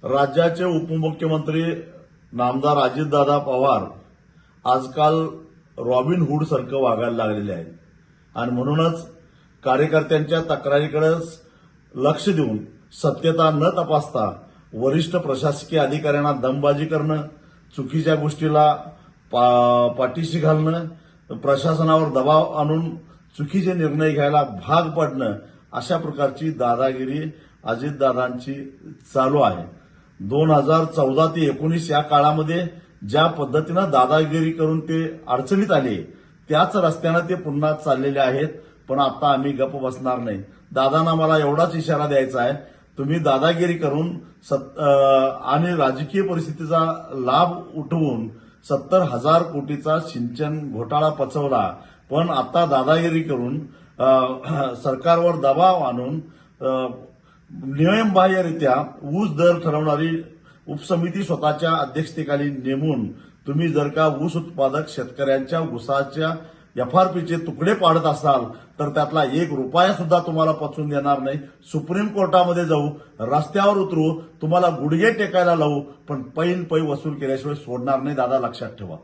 राज्याचे उपमुख्यमंत्री नामदार अजितदादा पवार आजकाल रॉबिन हुड सारखं वागायला लागलेले आहेत आणि म्हणूनच कार्यकर्त्यांच्या तक्रारीकडे लक्ष देऊन सत्यता न तपासता वरिष्ठ प्रशासकीय अधिकाऱ्यांना दमबाजी करणं, चुकीच्या गोष्टीला पाठीशी घालणं, प्रशासनावर दबाव आणून चुकीचे निर्णय घ्यायला भाग पडणं, अशा प्रकारची दादागिरी अजितदादांची चालू आहे। 2014 ते 19 या काळामध्ये ज्या पद्धतीनं दादागिरी करून ते अडचणीत आले त्याच रस्त्यानं ते पुन्हा चाललेले आहेत। पण आता आम्ही गप्प बसणार नाही। दादांना मला एवढाच इशारा द्यायचा आहे, तुम्ही दादागिरी करून आणि राजकीय परिस्थितीचा लाभ उठवून 70,000 कोटीचा सिंचन घोटाळा पचवला, पण आता दादागिरी करून सरकारवर दबाव आणून नियमबाह्यरित्या ऊस दर ठरवणारी उपसमिती स्वतःच्या अध्यक्षतेखाली नेमून तुम्ही जर का ऊस उत्पादक शेतकऱ्यांच्या ऊसाच्या एफआरपीचे तुकडे पाडत असाल तर त्यातला 1 रुपया सुद्धा तुम्हाला पचवून देणार नाही। सुप्रीम कोर्टामध्ये जाऊ, रस्त्यावर उतरू, तुम्हाला गुडघे टेकायला लावू, पण पै वसूल केल्याशिवाय सोडणार नाही। दादा लक्षात ठेवा।